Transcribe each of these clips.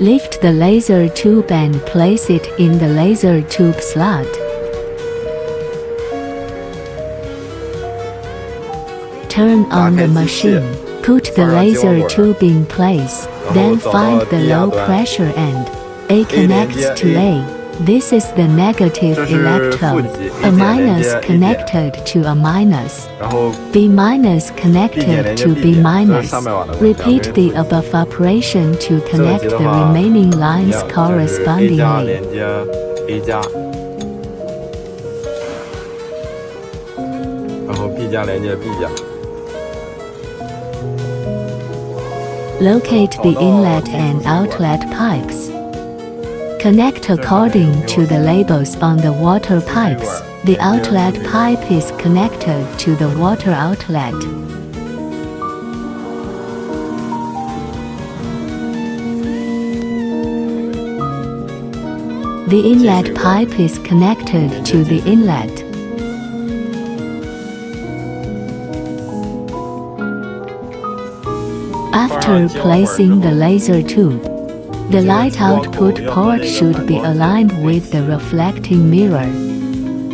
Lift the laser tube and place it in the laser tube slot. Turn on the machine. Put the laser tube in place. Then find the low pressure end. A connects to A. This is the negative electrode. A minus connected to a minus. B minus connected to B minus. Repeat the above operation to connect the remaining lines correspondingly. Locate the inlet and outlet pipes. Connect according to the labels on the water pipes. The outlet pipe is connected to the water outlet. The inlet pipe is connected to the inlet. After placing the laser tube, the light output port should be aligned with the reflecting mirror.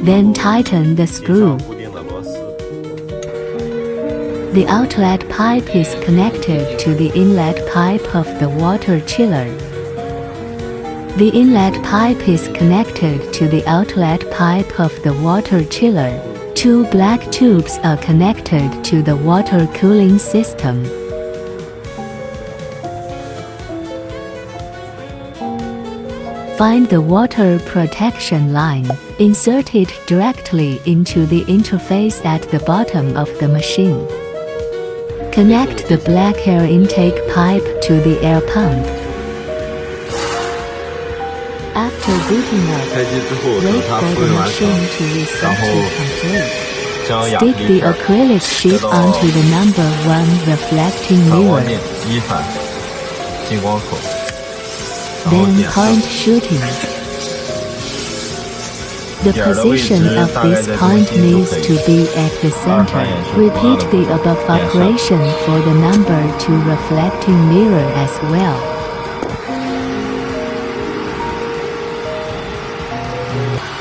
Then tighten the screw. The outlet pipe is connected to the inlet pipe of the water chiller. The inlet pipe is connected to the outlet pipe of the water chiller. Two black tubes are connected to the water cooling system. Find the water protection line. Insert it directly into the interface at the bottom of the machine. Connect the black air intake pipe to the air pump. After booting up, wait for the machine to reset to complete. Stick the acrylic sheet onto the number 1 reflecting mirror. Then point shooting. The position of this point needs to be at the center. Repeat the above operation for the number 2 reflecting mirror as well.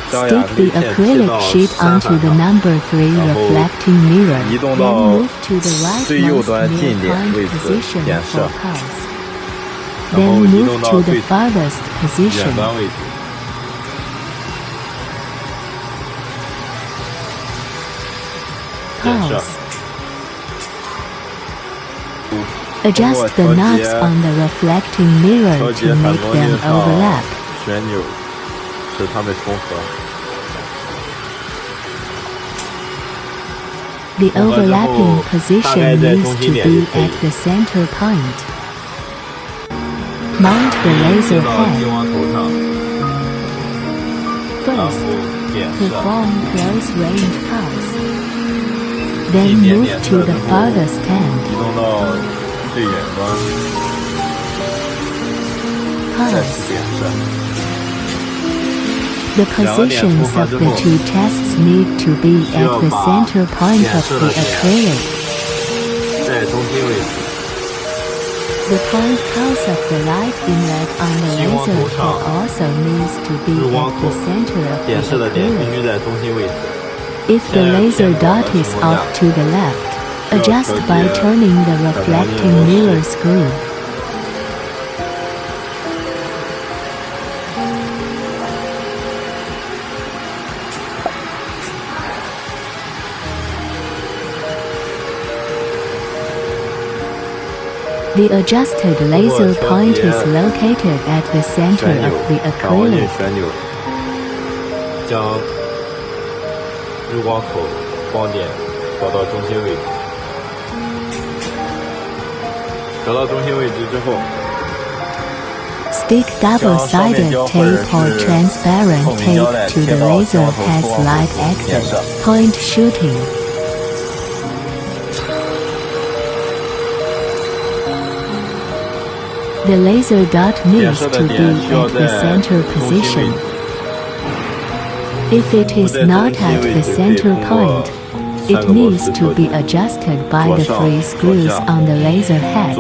Stick the acrylic sheet onto the number 3 reflecting mirror. Then move to the rightmost near point position for pulse. Then move to the farthest position. Pulse. Adjust the knobs on the reflecting mirror to make them overlap. The overlapping position needs to be at the center point. Mount the laser head. First, perform close-range pulse. Then move to the farthest end. Pulse. The positions of the 2 tests need to be at the center point of the acrylic. The point pulse of the light inlet on the laser head also needs to be at the center of the acrylic. If the laser dot is off to the left, adjust by turning the reflecting mirror screw. The adjusted laser point is located at the center of the acrylic. Stick double-sided tape or transparent tape to the laser head's light exit. Point shooting. The laser dot needs to be at the center position. If it is not at the center point, it needs to be adjusted by the 3 screws on the laser head.